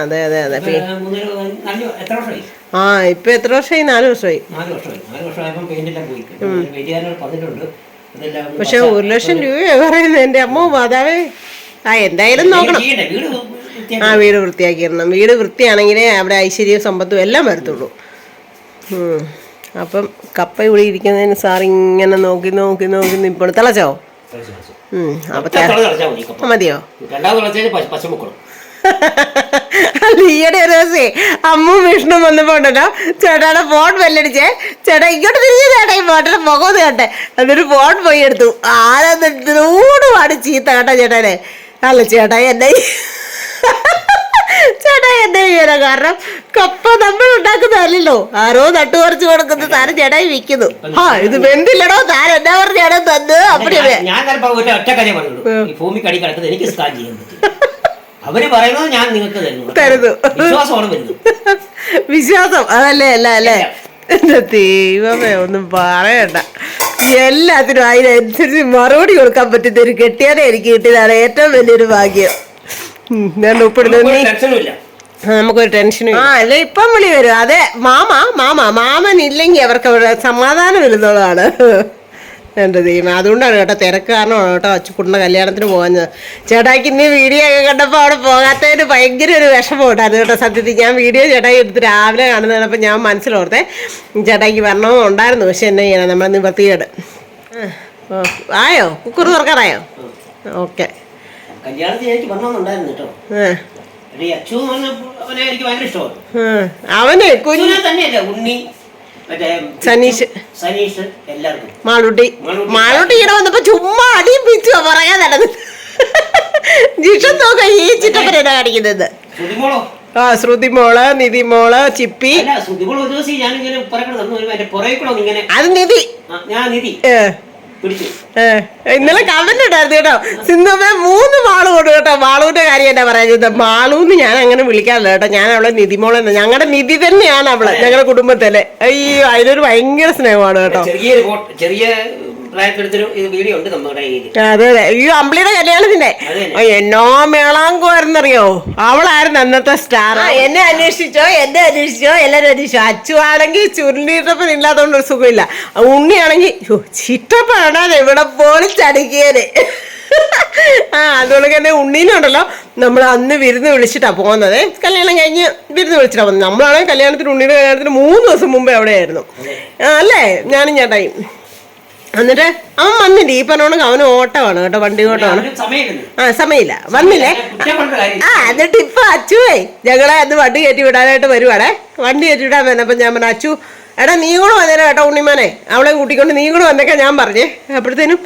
അതെ അതെ അതെ. ഇപ്പൊ എത്ര വർഷമായി? 4 വർഷമായി. പക്ഷെ 1 ലക്ഷം രൂപയാ പറയുന്നത്. എൻ്റെ അമ്മ മാതാവേ. എന്തായാലും നോക്കണം. വീട് വൃത്തിയാക്കിയിടണം. വീട് വൃത്തിയാണെങ്കിലേ അവിടെ ഐശ്വര്യവും സമ്പത്തും എല്ലാം വരത്തുള്ളൂ. അപ്പം കപ്പ ഇവിടെ ഇരിക്കുന്നതിന് സാർ ഇങ്ങനെ നോക്കി നോക്കി നോക്കി ഇപ്പോൾ തിളച്ചോ? അപ്പൊ മതിയോ? അല്ല ഈയിടെ ഒരു ദിവസേ അമ്മു വിഷ്ണു വന്നപ്പോ ഉണ്ടല്ലോ ചേട്ടാടെ ഫോൺ ബെല്ലടിച്ചേ. ചേട്ടാ ഇങ്ങോട്ട് തിരിഞ്ഞു ചേട്ടാ ഈ ഫോട്ടോയുടെ മുഖം കേട്ടെ. അതൊരു ഫോൺ പോയി എടുത്തു. ആരെന്നോട് പാടി ചീത്ത കേട്ടാ ചേട്ടാനെ. അല്ല ചേട്ടാ എന്നെ ചെയ്യാനാ. കാരണം കപ്പ നമ്മൾ ഉണ്ടാക്കുന്നതല്ലോ, ആരോ നട്ടുപറിച്ച് കൊടുക്കുന്ന സാധനം ചേട്ടായി വിൽക്കുന്നു. ഇത് വെന്തില്ലടോ താൻ എന്നാ പറഞ്ഞാണോ തന്ന് അപ്പടിയാ. തരുന്നു വിശ്വാസം അതല്ലേ. അല്ല അല്ലേ എന്റെ ദൈവമേ ഒന്നും പറയണ്ട. എല്ലാത്തിനും അതിനനുസരിച്ച് മറുപടി കൊടുക്കാൻ പറ്റുന്ന ഒരു കെട്ടിയാനെ എനിക്ക് കിട്ടിയതാണ് ഏറ്റവും വലിയൊരു ഭാഗ്യം. ഞാൻ ഉൾപ്പെടുന്ന നമുക്കൊരു ടെൻഷനും അല്ല. ഇപ്പം വിളി വരും. അതെ മാമൻ ഇല്ലെങ്കിൽ അവർക്ക് അവിടെ സമാധാനം വരുന്നതാണ് എൻ്റെ ദൈവം. അതുകൊണ്ടാണ് കേട്ടോ, തിരക്ക് കാരണമാണ് കേട്ടോ അച്ചുക്കുട്ടിൻ്റെ കല്യാണത്തിന് പോകുന്നത്. ചേട്ടായിക്ക് ഇന്ന് വീഡിയോ ഒക്കെ കണ്ടപ്പോൾ അവിടെ പോകാത്തതിന് ഭയങ്കര ഒരു വിഷമമുണ്ടായിരുന്നു കേട്ടോ. സത്യത്തിൽ ഞാൻ വീഡിയോ ചേട്ടായി എടുത്ത് രാവിലെ കാണുന്നപ്പോൾ ഞാൻ മനസ്സിലോർത്തേ ചേട്ടായിക്ക് വരണമെന്നുണ്ടായിരുന്നു. പക്ഷെ എന്നെ ചെയ്യണം, നമ്മളെ നിവർത്തിയേട്. ആയോ? കുക്കർ തുറക്കാറായോ? ഓക്കെ. അവന് കുഞ്ഞു സനീഷ് മാളൂട്ടി ഇവിടെ വന്നപ്പോ ചുമ്മാ അടിയും പിച്ചോ പറയാൻ നടന്നു. ജിഷൻ നോക്ക ഈ ചിറ്റപ്പനാ കാണിക്കുന്നത്. ശ്രുതിമോള്, നിധിമോള്, ചിപ്പി. അത് നിധി. ഇന്നലെ കമന്റ് ഉണ്ടായിരുന്നു കേട്ടോ. സിന്ധുമേ 3 മാള് കൊണ്ട് കേട്ടോ. മാളൂന്റെ കാര്യം എന്നാ പറയുന്നത്. മാളൂന്ന് ഞാൻ അങ്ങനെ വിളിക്കാറില്ല കേട്ടോ. ഞാൻ അവളെ നിധിമോളെ, ഞങ്ങളുടെ നിധി തന്നെയാണ് അവള്, ഞങ്ങളുടെ കുടുംബത്തിലെ. അയ്യോ അതിനൊരു ഭയങ്കര സ്നേഹമാണ് കേട്ടോ. അതെ അതെ. ഈ അമ്പിളിയുടെ കല്യാണത്തിന്റെ എന്നോ മേളാങ്കോരെന്നറിയോ, അവളായിരുന്നു അന്നത്തെ സ്റ്റാർ. എന്നെ അന്വേഷിച്ചോ എല്ലാരും അന്വേഷിച്ചോ. അച്ചുവാണെങ്കിൽ ചുരുണ്ടിട്ടപ്പം ഇല്ലാത്തതുകൊണ്ട് ഒരു സുഖമില്ല. ഉണ്ണിയാണെങ്കിൽ ചിറ്റപ്പാണ് ഇവിടെ പോലും ചടിക്കേര്. അതുകൊണ്ട് തന്നെ ഉണ്ണീനുണ്ടല്ലോ നമ്മൾ അന്ന് വിരുന്ന് വിളിച്ചിട്ടാ പോകുന്നത്. കല്യാണം കഴിഞ്ഞ് വിരുന്ന് വിളിച്ചിട്ടാ പോകുന്നത്. നമ്മളാണെങ്കിൽ കല്യാണത്തിന് ഉണ്ണിയുടെ കല്യാണത്തിന് 3 ദിവസം മുമ്പേ അവിടെയായിരുന്നു അല്ലേ ഞാനും ചേട്ടായി. എന്നിട്ട് അവൻ വന്നില്ല. ഈ പറഞ്ഞോണെങ്കിൽ അവന് ഓട്ടമാണ് കേട്ടോ, വണ്ടി ഓട്ടമാണ്. സമയമില്ല വന്നില്ലേ. എന്നിട്ട് ഇപ്പൊ അച്ചുവേ ഞങ്ങളെ അന്ന് വണ്ടി കയറ്റി വിടാനായിട്ട് വരുവാണേ. വണ്ടി കയറ്റി വിടാൻ വന്നപ്പോൾ ഞാൻ പറഞ്ഞു അച്ചു എടാ നീ കൂടെ വന്നേരാ കേട്ടോ ഉണ്ണിമാനെ, അവളെ കൂട്ടിക്കൊണ്ട് നീ കൂടെ വന്നേക്കാൻ ഞാൻ പറഞ്ഞേ. അപ്പോഴത്തേനും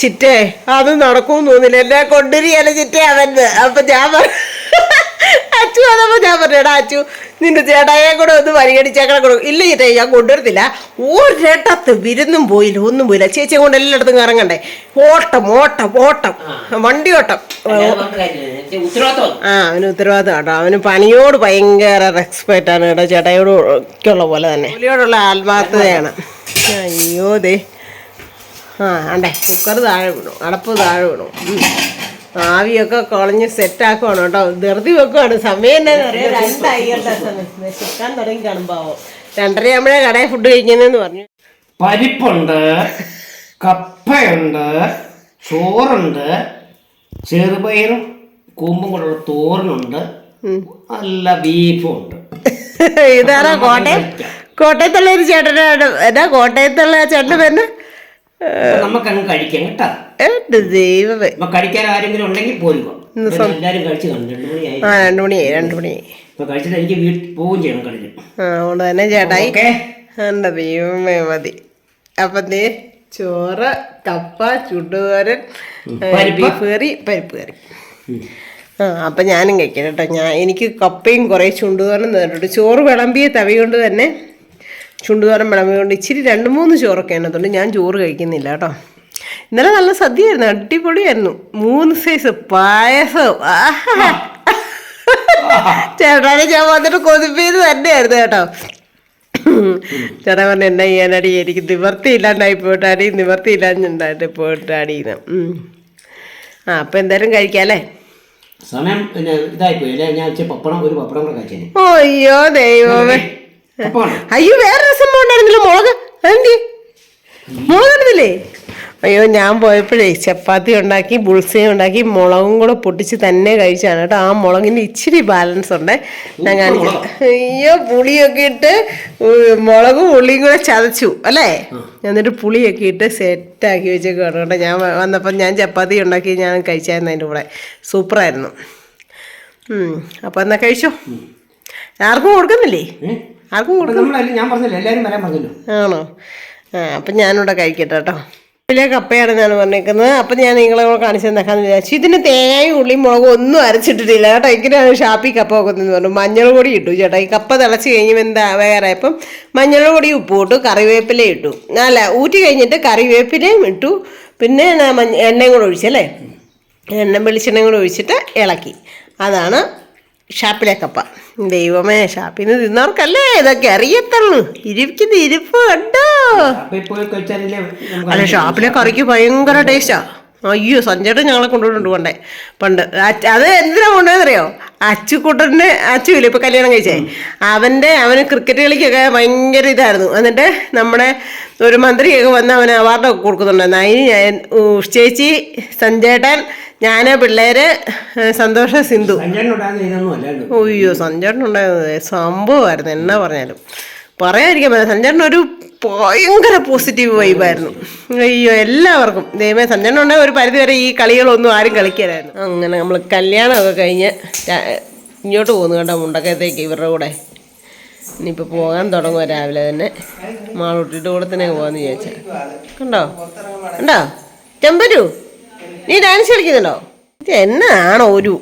ചിറ്റേ അത് നടക്കുമെന്ന് തോന്നില്ല, എന്നെ കൊണ്ടുവരികയല്ല ചിറ്റേ അവന്. അപ്പൊ ഞാൻ അച്ചു വന്നപ്പോ ഞാൻ പറഞ്ഞേടാ അച്ചു നിന്റെ ചേട്ടായെ കൂടെ ഒന്ന് പരിഗണിച്ചേക്കണ കൊടുക്കും. ഇല്ല ചിറ്റേ ഞാൻ കൊണ്ടുവരത്തില്ല. ഒരിടത്ത് വിരുന്നും പോയില്ല, ഒന്നും പോയില്ല. ചേച്ചിയെ കൊണ്ട് എല്ലായിടത്തും ഇറങ്ങണ്ടേ. ഓട്ടം ഓട്ടം ഓട്ടം, വണ്ടി ഓട്ടം. അവന് ഉത്തരവാദിത്തം കേട്ടോ. അവന് പണിയോട് ഭയങ്കര റെസ്പെക്റ്റ് ആണ് കേട്ടോ, ചേട്ടായോട് ഒക്കെയുള്ള പോലെ തന്നെ ജോലിയോടുള്ള ആത്മാർത്ഥതയാണ്. അയ്യോ ദേ ആണ്ടേ കുക്കർ താഴെ വീണു, അടപ്പ് താഴെ വീണു. ആവിയൊക്കെ കുളഞ്ഞ് സെറ്റാക്കുവാണ് കേട്ടോ. ധൃതി വെക്കുവാണ്. സമയം എന്താണെന്ന് അറിയാം, 2 കേട്ടോ. വിശക്കാൻ തുടങ്ങി കാണുമ്പോൾ 2:30 ആകുമ്പോഴേ കടയിൽ ഫുഡ് കഴിക്കുന്നതെന്ന് പറഞ്ഞു. പരിപ്പുണ്ട്, കപ്പയുണ്ട്, ചോറുണ്ട്, ചെറുപയറും കൂമ്പും കൂടെയുള്ള തോരനുണ്ട്, നല്ല ബീഫും ഉണ്ട്. ഇതാരാ കോട്ടയത്തുള്ള ഒരു ചേട്ടനാണ്. എന്നാ കോട്ടയത്തുള്ള ചേട്ടൻ്റെ പേര് നമുക്കങ്ങ് കഴിക്കാം കേട്ടോ. ദൈവമേ, കഴിക്കാൻ ആരെങ്കിലും ഉണ്ടെങ്കിൽ പോരുക. എല്ലാരും കഴിച്ചു കാണും. 2 മണിയായി. ഇപ്പൊ കഴിച്ചിട്ട് എനിക്ക് വീട്ടിൽ പോവുകയും ചെയ്യണം കളിഞ്ഞു. അതുകൊണ്ട് തന്നെ ചേട്ടായി എൻ്റെ ദൈവമേ മതി. അപ്പം നീ ചോറ്, കപ്പ, ചുടുതോരൻ, ബീഫ് കറി, പരിപ്പ് കറി. അപ്പം ഞാനും കഴിക്കണം കേട്ടോ. എനിക്ക് കപ്പയും കുറേ ചുണ്ടുതോരനും തന്നിട്ടുണ്ട്. ചോറ് വിളമ്പിയ തവി കൊണ്ട് തന്നെ ചുണ്ടുതോരൻ വിളമ്പി കൊണ്ട് ഇച്ചിരി 2-3 ചോറൊക്കെ അതിനകത്തുണ്ട്. ഞാൻ ചോറ് കഴിക്കുന്നില്ല കേട്ടോ. ഇന്നലെ നല്ല സദ്യയായിരുന്നു, അടിപൊളിയായിരുന്നു. 3 സൈസ് പായസം. ചേട്ടാനെ ഞാൻ വന്നിട്ട് കൊതിപ്പീത് തന്നെയായിരുന്നു കേട്ടോ. ചേട്ടാ പറഞ്ഞ എന്നാ ചെയ്യാനടി, എനിക്ക് നിവർത്തിയില്ലാണ്ടായി പോയിട്ടാടി, നിവർത്തിയില്ലാണ്ടായിട്ട് പോയിട്ടാടിന്ന്. അപ്പം എന്തായാലും കഴിക്കാം അല്ലേ. സമയം ഇതായിപ്പോയി. ഞാൻ പപ്പടം കൂടെ കഴിച്ചേ. അയ്യോ ദൈവമേ, അയ്യോ വേറെ രസം ഉണ്ടായിരുന്നില്ല. മുളക് എന്തി മുളകിടുന്നില്ലേ? അയ്യോ ഞാൻ പോയപ്പോഴേ ചപ്പാത്തി ഉണ്ടാക്കി, ബുൾസയും ഉണ്ടാക്കി, മുളകും കൂടെ പൊട്ടിച്ച് തന്നെ കഴിച്ചാണ് കേട്ടോ. ആ മുളകിന് ഇച്ചിരി ബാലൻസ് ഉണ്ട്. ഞാൻ കാണിക്കാം. അയ്യോ പുളിയൊക്കെ ഇട്ട് മുളകും ഉള്ളിയും കൂടെ ചതച്ചു അല്ലേ, എന്നിട്ട് പുളിയൊക്കെ ഇട്ട് സെറ്റാക്കി വെച്ചേക്കാണ് കേട്ടോ. ഞാൻ വന്നപ്പോൾ ഞാൻ ചപ്പാത്തി ഉണ്ടാക്കി ഞാൻ കഴിച്ചായിരുന്നു അതിൻ്റെ കൂടെ. സൂപ്പറായിരുന്നു. അപ്പോൾ എന്നാ കഴിച്ചോ. ആർക്കും കൊടുക്കുന്നില്ലേ? ആർക്കും കൊടുക്കും. ആണോ? അപ്പം ഞാനിവിടെ കഴിക്കട്ടെ കേട്ടോ. വലിയ കപ്പയാണ് ഞാൻ പറഞ്ഞേക്കുന്നത്. അപ്പം ഞാൻ നിങ്ങളെ കാണിച്ചു തന്നേക്കാന്ന് വിചാരിച്ചു. ഇതിന് തേങ്ങയും ഉള്ളിയും മുളകും ഒന്നും അരച്ചിട്ടിട്ടില്ല കേട്ടോ. ഇങ്ങനെയാണ് ഷാപ്പിൽ കപ്പ വെക്കുന്നതെന്ന് പറഞ്ഞു. മഞ്ഞൾ പൊടി ഇട്ടു ചേട്ടാ. ഈ കപ്പ തിളച്ച് കഴിഞ്ഞ് എന്താ വേറെ ഇപ്പം മഞ്ഞൾ പൊടി ഉപ്പ് ഇട്ടു, കറിവേപ്പില ഇട്ടു. ഊറ്റി കഴിഞ്ഞിട്ട് കറിവേപ്പിലയും ഇട്ടു. പിന്നെ എണ്ണയും കൂടെ ഒഴിച്ചല്ലേ, വെളിച്ചെണ്ണയും കൂടെ ഒഴിച്ചിട്ട് ഇളക്കി. അതാണ് ഷാപ്പിലെ കപ്പ. ദൈവമേ, ഷാപ്പിൽ നിന്ന് തിന്നവർക്കല്ലേ ഇതൊക്കെ അറിയത്തുള്ളൂ. ഇരിക്കുന്ന ഇരിപ്പ് കണ്ടോ. അല്ല ഷാപ്പിലെ കറിക്ക് ഭയങ്കര ടേസ്റ്റാ. അയ്യോ സഞ്ജേട്ടൻ ഞങ്ങളെ കൊണ്ടുപോയിട്ടുണ്ട് പണ്ട്. അത് എന്തിനാ കൊണ്ടുപോയെന്നറിയോ? അച്ചുക്കുട്ടൻ്റെ അച്ചുവില്ലേ ഇപ്പം കല്യാണം കഴിച്ചേ, അവന് ക്രിക്കറ്റ് കളിക്കൊക്കെ ഭയങ്കര ഇതായിരുന്നു. എന്നിട്ട് നമ്മുടെ ഒരു മന്ത്രിയൊക്കെ വന്ന് അവന് അവാർഡൊക്കെ കൊടുക്കുന്നുണ്ടായിരുന്നു. അതിന് ചേച്ചി, സഞ്ജേട്ടൻ, ഞാൻ, പിള്ളേര്, സന്തോഷ, സിന്ധു. അയ്യോ സഞ്ജേട്ടനുണ്ടായിരുന്നത് സംഭവമായിരുന്നു. എന്നാ പറഞ്ഞാലും പറയാതിരിക്കാൻ പറ്റില്ല. സഞ്ജേട്ടനൊരു ഭയങ്കര പോസിറ്റീവ് വൈബായിരുന്നു. അയ്യോ എല്ലാവർക്കും ദൈവമേ. സഞ്ജേട്ടനുണ്ടെങ്കിൽ ഒരു പരിധിവരെ ഈ കളികളൊന്നും ആരും കളിക്കാനായിരുന്നു. അങ്ങനെ നമ്മൾ കല്യാണമൊക്കെ കഴിഞ്ഞ് ഇങ്ങോട്ട് പോകുന്നു കേട്ടോ, മുണ്ടക്കയത്തേക്ക് ഇവരുടെ കൂടെ. ഇനിയിപ്പോൾ പോകാൻ തുടങ്ങുക രാവിലെ തന്നെ. മാളൂട്ടിയുടെ കൂടെ തന്നെ പോകാമെന്ന് വിചാരിച്ചാൽ. കണ്ടോ ചെമ്പരു, നീ ഡാൻസ് കളിക്കുന്നുണ്ടോ? എന്നാണോ ഒരു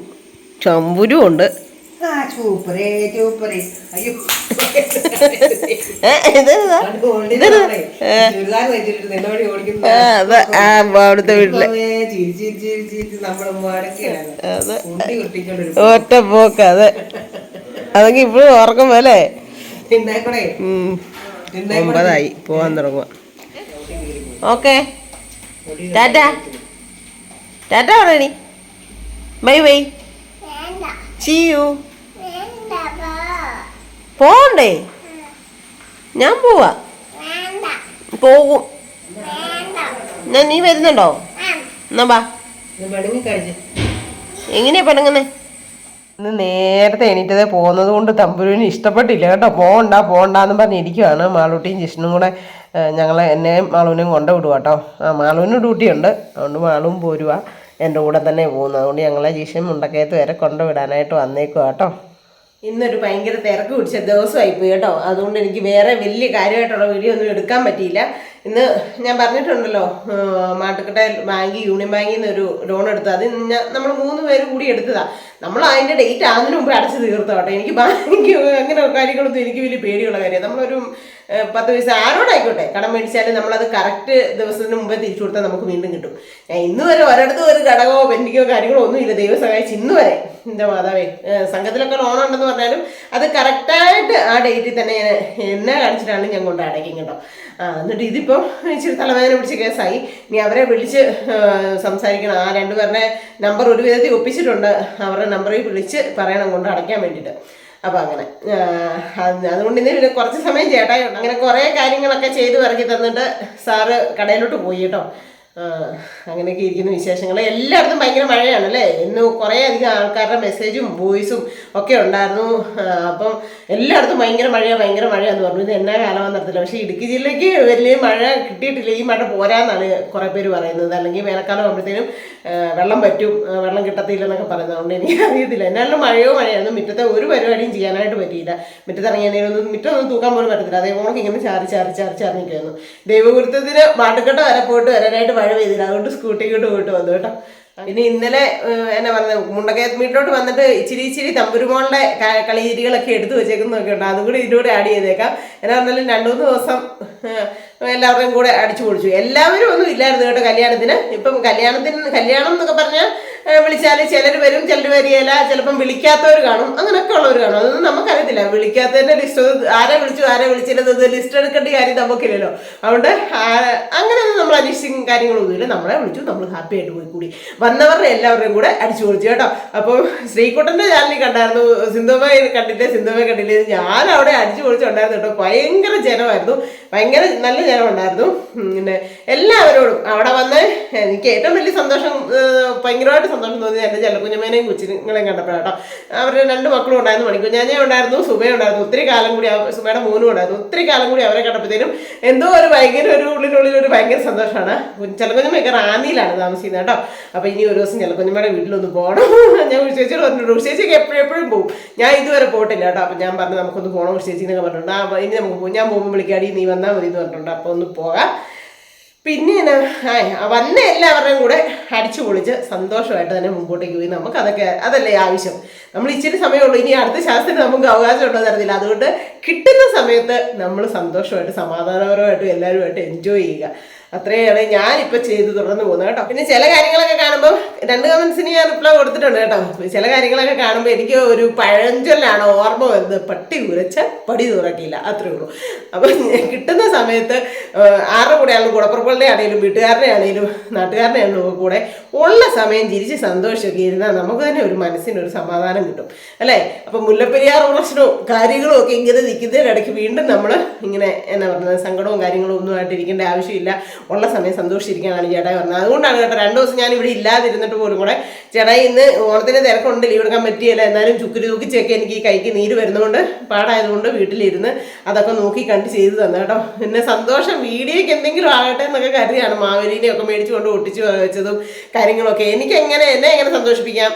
ചമ്പുരും ഉണ്ട്. അവിടുത്തെ വീട്ടില് ഒറ്റ പോക്ക്. അതൊക്കെ ഇപ്പോഴും ഓർക്കും പോലെ. 9 പോവാൻ തുടങ്ങുക. ഓക്കെ ടാറ്റ ടാറ്റ പറയണി. Bye bye. See you. പോണ്ടേ? ഞാൻ പോവാ. പോകും. നീ വരുന്നുണ്ടോ? എന്നാ ബാ. എങ്ങനെയാ പെണ്ണുങ്ങന്നെ? ഇന്ന് നേരത്തെ എണീറ്റതേ പോകുന്നത് കൊണ്ട് തമ്പുരുവിന് ഇഷ്ടപ്പെട്ടില്ല കേട്ടോ. പോണ്ടാന്ന് പറഞ്ഞിരിക്കുവാണ്. മാളൂട്ടിയും ജിഷ്ണും കൂടെ എന്നെയും മാളൂനെയും കൊണ്ടുവിടുക കേട്ടോ. മാളൂവിന് ഡ്യൂട്ടിയുണ്ട്, അതുകൊണ്ട് മാളൂവും പോരുക. എൻ്റെ കൂടെ തന്നെ പോകുന്നത്. അതുകൊണ്ട് ഞങ്ങളെ ജിഷ്ണു മുണ്ടക്കയത്ത് വരെ കൊണ്ടുവിടാനായിട്ട് വന്നേക്കുക കേട്ടോ. ഇന്നൊരു ഭയങ്കര തിരക്ക് പിടിച്ച ദിവസമായിപ്പോയി കേട്ടോ. അതുകൊണ്ട് എനിക്ക് വേറെ വലിയ കാര്യമായിട്ടുള്ള വീഡിയോ ഒന്നും എടുക്കാൻ പറ്റിയില്ല. ഇന്ന് ഞാൻ പറഞ്ഞിട്ടുണ്ടല്ലോ, മാട്ടുക്കട്ട ബാങ്ക്, യൂണിയൻ ബാങ്കിൽ നിന്ന് ഒരു ലോൺ എടുത്തത്. അത് നമ്മൾ 3 പേര് കൂടി എടുത്തതാണ്. നമ്മൾ അതിൻ്റെ ഡേറ്റ് ആകുന്നതിന് മുമ്പ് അടച്ച് തീർത്തോ കേട്ടോ. എനിക്ക് ബാങ്ക് അങ്ങനെ കാര്യങ്ങളൊന്നും എനിക്ക് വലിയ പേടിയുള്ള കാര്യമാണ്. നമ്മളൊരു 10 പൈസ ആരോടായിക്കോട്ടെ കടം മേടിച്ചാലും നമ്മളത് കറക്റ്റ് ദിവസത്തിന് മുമ്പേ തിരിച്ചു കൊടുത്താൽ നമുക്ക് വീണ്ടും കിട്ടും. ഞാൻ ഇന്ന് വരെ ഒരിടത്തും ഒരു ഘടകമോ പെൻഡിങ്ങോ കാര്യങ്ങളോ ഒന്നുമില്ല. ദൈവം സഹായിച്ച് ഇന്ന് വരെ എൻ്റെ മാതാവേ, സംഘത്തിലൊക്കെ ലോൺ ഉണ്ടെന്ന് പറഞ്ഞാലും അത് കറക്റ്റായിട്ട് ആ ഡേറ്റിൽ തന്നെ എന്നെ കാണിച്ചിട്ടാണ് ഞാൻ കൊണ്ട് അടയ്ക്കും കേട്ടോ. എന്നിട്ട് ഇതിപ്പോൾ ഇച്ചിരി തലവേദന പിടിച്ച കേസായി. ഇനി അവരെ വിളിച്ച് സംസാരിക്കണം. ആ 2 പേരുടെ നമ്പർ ഒരു വിധത്തിൽ ഒപ്പിച്ചിട്ടുണ്ട്. അവരുടെ നമ്പറിൽ വിളിച്ച് പറയണം കൊണ്ട് അടയ്ക്കാൻ വേണ്ടിയിട്ട്. അപ്പം അങ്ങനെ അതുകൊണ്ട് ഇന്ന് കുറച്ച് സമയം ചേട്ടായുണ്ട്. അങ്ങനെ കുറേ കാര്യങ്ങളൊക്കെ ചെയ്ത് ഇറക്കി തന്നിട്ട് സാറ് കടയിലോട്ട് പോയി കേട്ടോ. അങ്ങനെയൊക്കെ ഇരിക്കുന്ന വിശേഷങ്ങൾ. എല്ലായിടത്തും ഭയങ്കര മഴയാണല്ലേ. ഇന്ന് കുറേ അധികം ആൾക്കാരുടെ മെസ്സേജും വോയിസും ഒക്കെ ഉണ്ടായിരുന്നു. അപ്പം എല്ലായിടത്തും ഭയങ്കര മഴയാന്ന് പറഞ്ഞു. ഇത് എന്നാ കാലമാണെന്ന് നടത്തില്ല. പക്ഷേ ഇടുക്കി ജില്ലയ്ക്ക് വലിയ മഴ കിട്ടിയിട്ടില്ല. ഈ മഴ പോരാന്നാണ് കുറേ പേര് പറയുന്നത്. അല്ലെങ്കിൽ വേനൽക്കാലം ആകുമ്പോഴത്തേനും വെള്ളം പറ്റും, വെള്ളം കിട്ടത്തില്ല എന്നൊക്കെ പറയുന്നത്. അതുകൊണ്ട് എനിക്ക് അറിയത്തില്ല. എന്നാലും മഴയായിരുന്നു. മുറ്റത്തെ ഒരു പരിപാടിയും ചെയ്യാനായിട്ട് പറ്റിയില്ല. മുറ്റത്തിറങ്ങിയാലും മുറ്റമൊന്നും തൂക്കാൻ പോലും പറ്റത്തില്ല. അതേപോലെ ഇങ്ങനെ ചാറി നിൽക്കുമായിരുന്നു. ദൈവഗുരുത്വത്തിന് മാട്ടുക്കട്ട വരെ പോയിട്ട് വരാനായിട്ട് മഴ പെയ്തില്ല. അതുകൊണ്ട് സ്കൂട്ടിക്കോട്ട് പോയിട്ട് വന്നു കേട്ടോ. ഇനി ഇന്നലെ എന്നാ പറഞ്ഞത്, മുണ്ടക്കയത്ത് വന്നിട്ട് ഇച്ചിരി തമ്പുരുമോളുടെ കളിരീതികളൊക്കെ എടുത്തു വെച്ചേക്കുന്നൊക്കെ ഉണ്ട്. അതും കൂടി ഇതിലൂടെ ആഡ് ചെയ്തേക്കാം. എന്നാ പറഞ്ഞാലും 2-3 ദിവസം എല്ലാവരുടെയും കൂടെ അടിച്ചു പൊളിച്ചു. എല്ലാവരും ഒന്നും ഇല്ലായിരുന്നു കേട്ടോ കല്യാണത്തിന്. ഇപ്പം കല്യാണം എന്നൊക്കെ പറഞ്ഞാൽ വിളിച്ചാൽ ചിലർ വരും, ചിലർ വരികയില്ല. ചിലപ്പം വിളിക്കാത്തവർ കാണും, അങ്ങനെയൊക്കെ ഉള്ളവർ കാണും. അതൊന്നും നമുക്കറിയത്തില്ല. വിളിക്കാത്തതിൻ്റെ ലിസ്റ്റ് ആരെ വിളിച്ചില്ലത് ലിസ്റ്റ് എടുക്കേണ്ട കാര്യം നമുക്കില്ലല്ലോ. അതുകൊണ്ട് അങ്ങനെയൊന്നും നമ്മൾ അന്വേഷിച്ചും കാര്യങ്ങളൊന്നുമില്ല. നമ്മളെ വിളിച്ചു, നമ്മൾ ഹാപ്പി ആയിട്ട് പോയി കൂടി. വന്നവരുടെ എല്ലാവരുടെയും കൂടെ അടിച്ചു പൊളിച്ചു കേട്ടോ. അപ്പോൾ ശ്രീകുട്ടൻ്റെ ചാനലിൽ കണ്ടായിരുന്നു. സിന്ധുമായി കണ്ടില്ലേ? ഞാൻ അവിടെ അടിച്ചു പൊളിച്ചുണ്ടായിരുന്നു കേട്ടോ. ഭയങ്കര ജനമായിരുന്നു, ഭയങ്കര നല്ല ജനമുണ്ടായിരുന്നു. പിന്നെ എല്ലാവരോടും അവിടെ വന്ന് എനിക്ക് ഏറ്റവും വലിയ സന്തോഷം, ഭയങ്കരമായിട്ട് സന്തോഷം തോന്നി എൻ്റെ ചെല്ലക്കുഞ്ഞമ്മേനെയും കൊച്ചിങ്ങളെയും കണ്ടപ്പോഴാട്ടോ. അവരുടെ 2 മക്കളും ഉണ്ടായിരുന്നു. മണിക്കുഞ്ഞാഞ്ഞ ഉണ്ടായിരുന്നു, സുബയുണ്ടായിരുന്നു. ഒത്തിരി കാലം കൂടി സുബയുടെ മോനും ഉണ്ടായിരുന്നു. ഒത്തിരി കാലം കൂടി അവരെ കണ്ടപ്പോഴത്തേനും എന്തോ ഒരു ഭയങ്കര ഉള്ളിനുള്ളിൽ ഒരു ഭയങ്കര സന്തോഷമാണ്. ചെല്ലക്കുഞ്ഞമ്മയൊക്കെ റാന്നിയിലാണ് താമസിക്കുന്നത് കേട്ടോ. അപ്പോൾ ഇനി ഒരു ദിവസം ചെല്ലക്കുഞ്ഞമ്മയുടെ വീട്ടിലൊന്ന് പോകണം. ഞാൻ ചേച്ചിയോട് പറഞ്ഞു, ചേച്ചിക്ക് എപ്പോഴും പോകും. ഞാൻ ഇതുവരെ പോയിട്ടില്ല കേട്ടോ. അപ്പം ഞാൻ പറഞ്ഞു നമുക്കൊന്ന് പോകണം ചേച്ചി എന്നൊക്കെ പറഞ്ഞിട്ടുണ്ട്. ഇനി നമുക്ക് പോകും, ഞാൻ പോകുമ്പോൾ വിളിക്കാടി, നീ വന്നാൽ മതി എന്ന് പറഞ്ഞിട്ടുണ്ട്. അപ്പോൾ ഒന്ന് പോകാം. പിന്നെ വന്ന എല്ലാവരുടെയും കൂടെ അടിച്ചു പൊളിച്ച് സന്തോഷമായിട്ട് തന്നെ മുമ്പോട്ടേക്ക് പോയി. അതല്ലേ ആവശ്യം. നമ്മൾ ഇച്ചിരി സമയമുള്ളൂ. ഇനി അടുത്ത ശാസ്ത്രത്തിന് നമുക്ക് അവകാശം ഉണ്ടോ എന്നറിയില്ല. അതുകൊണ്ട് കിട്ടുന്ന സമയത്ത് നമ്മൾ സന്തോഷമായിട്ട് സമാധാനപരമായിട്ടും എല്ലാവരുമായിട്ട് എൻജോയ് ചെയ്യുക. അത്രയാണ് ഞാനിപ്പോൾ ചെയ്ത് തുടർന്ന് പോകുന്നത് കേട്ടോ. പിന്നെ ചില കാര്യങ്ങളൊക്കെ കാണുമ്പോൾ 2 കമൻസിന് ഞാൻ റിപ്ലൈ കൊടുത്തിട്ടുണ്ട് കേട്ടോ. ചില കാര്യങ്ങളൊക്കെ കാണുമ്പോൾ എനിക്ക് ഒരു പഴഞ്ചൊല്ലാണ് ഓർമ്മ വരുന്നത്, പട്ടി ഉരച്ച പടി തുറക്കില്ല, അത്രേ ഉള്ളൂ. അപ്പം കിട്ടുന്ന സമയത്ത് ആരുടെ കൂടെ ആണെങ്കിലും, കുടപ്പുറപ്പുകളുടെ ആണെങ്കിലും വീട്ടുകാരുടെ ആണെങ്കിലും നാട്ടുകാരുടെ ആണെങ്കിലും കൂടെ ഉള്ള സമയം ചിരിച്ച് സന്തോഷമൊക്കെ ഇരുന്നാൽ നമുക്ക് തന്നെ ഒരു മനസ്സിനൊരു സമാധാനം കിട്ടും അല്ലേ. അപ്പം മുല്ലപ്പെരിയാർ പ്രശ്നവും കാര്യങ്ങളും ഒക്കെ ഇങ്ങനെ നിൽക്കുന്നതിനിടയ്ക്ക് വീണ്ടും നമ്മൾ ഇങ്ങനെ എന്നാ പറയുന്നത്, സങ്കടവും കാര്യങ്ങളും ഒന്നും ആയിട്ടിരിക്കേണ്ട ആവശ്യമില്ല. ഉള്ള സമയം സന്തോഷിച്ചിരിക്കാനാണ് ചേട്ടായി പറഞ്ഞത്. അതുകൊണ്ടാണ് കേട്ടോ 2 ദിവസം ഞാൻ ഇവിടെ ഇല്ലാതിരുന്നിട്ട് പോലും കൂടെ ചേട്ടായി ഇന്ന് ഓണത്തിന് തിരക്കുണ്ട്, ലീവ് എടുക്കാൻ പറ്റിയല്ല, എന്നാലും ചുക്കുരി തൂക്കിച്ചൊക്കെ എനിക്ക് ഈ കൈക്ക് നീര് വരുന്നതുകൊണ്ട് പാടായതുകൊണ്ട് വീട്ടിലിരുന്ന് അതൊക്കെ നോക്കി കണ്ട് ചെയ്ത് തന്നെ കേട്ടോ. പിന്നെ സന്തോഷം വീഡിയോയ്ക്ക് എന്തെങ്കിലും ആകട്ടെ എന്നൊക്കെ കരുതിയാണ് മാവേലിനെയൊക്കെ മേടിച്ചു കൊണ്ട് ഒട്ടിച്ച് വെച്ചതും കാര്യങ്ങളൊക്കെ. എന്നെ എങ്ങനെ സന്തോഷിപ്പിക്കാം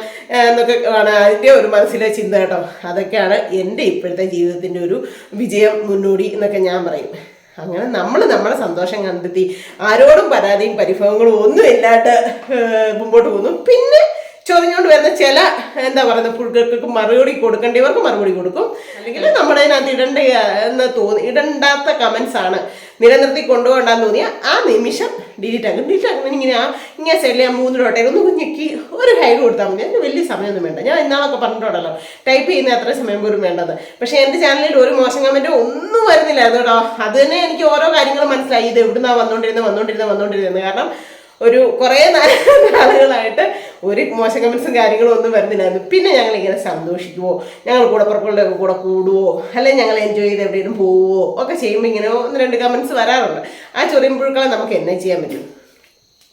എന്നൊക്കെ ആണ് അതിൻ്റെ ഒരു മനസ്സിലെ ചിന്ത കേട്ടോ. അതൊക്കെയാണ് എൻ്റെ ഇപ്പോഴത്തെ ജീവിതത്തിൻ്റെ ഒരു വിജയം, മുന്നോടി എന്നൊക്കെ ഞാൻ പറയും. അങ്ങനെ നമ്മളെ സന്തോഷം കണ്ടെത്തി ആരോടും പരാതിയും പരിഭവങ്ങളും ഒന്നും ഇല്ലാണ്ട് മുമ്പോട്ട് പോകുന്നു. പിന്നെ ചൊറിഞ്ഞുകൊണ്ട് വരുന്ന ചില എന്താ പറയുന്നത് പുഴുക്കൾക്ക് മറുപടി കൊടുക്കേണ്ടവർക്ക് മറുപടി കൊടുക്കും. അല്ലെങ്കിൽ നമ്മളതിനകത്ത് ഇടണ്ടാത്ത കമൻസ് ആണ് നിലനിർത്തി കൊണ്ടുപോകണ്ടെന്ന് തോന്നിയാൽ ആ നിമിഷം ഡിലീറ്റ് ആക്കും. ഇങ്ങനെ സൈഡിൽ ഞാൻ 3 ഡോട്ടേ ഒന്ന് കുഞ്ഞിക്ക് ഒരു ഹൈഡ് കൊടുത്താൽ മതി. അതിന് വലിയ സമയമൊന്നും വേണ്ട. ഞാൻ ഇന്നാളൊക്കെ പറഞ്ഞിട്ടുണ്ടല്ലോ ടൈപ്പ് ചെയ്യുന്ന അത്ര സമയം പോലും വേണ്ടത്. പക്ഷേ എൻ്റെ ചാനലിൽ ഒരു മോശം കമൻറ്റോ ഒന്നും വരുന്നില്ലായിരുന്നു കേട്ടോ. അത് തന്നെ എനിക്ക് ഓരോ കാര്യങ്ങളും മനസ്സിലായി. ഇത് എവിടുന്നാണ് വന്നുകൊണ്ടിരുന്നത്. കാരണം ഒരു കുറേ നാളുകളായിട്ട് ഒരു മോശം കമൻസും കാര്യങ്ങളും ഒന്നും വരുന്നില്ലായിരുന്നു. പിന്നെ ഞങ്ങളിങ്ങനെ സന്തോഷിക്കുവോ, ഞങ്ങൾ കൂടപ്പുറപ്പുകളുടെ കൂടെ കൂടുവോ, അല്ലെങ്കിൽ ഞങ്ങൾ എൻജോയ് ചെയ്ത് എവിടെയും പോവുമോ ഒക്കെ ചെയ്യുമ്പോൾ ഇങ്ങനെ 1-2 കമൻസ് വരാറുണ്ട്. ആ ചൊറിയുമ്പോഴേക്കാൾ നമുക്ക് എന്നാ ചെയ്യാൻ പറ്റും?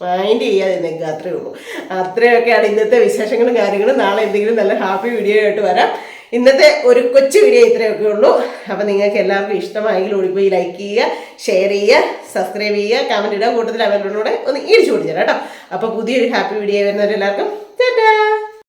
മൈൻഡ് ചെയ്യാതെ നിൽക്കുക, അത്രയേ ഉള്ളൂ. അത്രയൊക്കെയാണ് ഇന്നത്തെ വിശേഷങ്ങളും കാര്യങ്ങളും. നാളെ എന്തെങ്കിലും നല്ല ഹാപ്പി വീഡിയോ ആയിട്ട് വരാം. ഇന്നത്തെ ഒരു കൊച്ചു വീഡിയോ ഇത്രയൊക്കെ ഉള്ളൂ. അപ്പം നിങ്ങൾക്ക് എല്ലാവർക്കും ഇഷ്ടമായെങ്കിൽ ഓടിപ്പോയി ലൈക്ക് ചെയ്യുക, ഷെയർ ചെയ്യുക, സബ്സ്ക്രൈബ് ചെയ്യുക, കമൻറ്റ് ഇടുക, കൂട്ടത്തിൽ അവരോടുകൂടെ ഒന്ന് ഇടിച്ചു കൊടുത്തരാം കേട്ടോ. അപ്പോൾ പുതിയൊരു ഹാപ്പി വീഡിയോ വരുന്നവരെല്ലാവർക്കും ടാറ്റാ.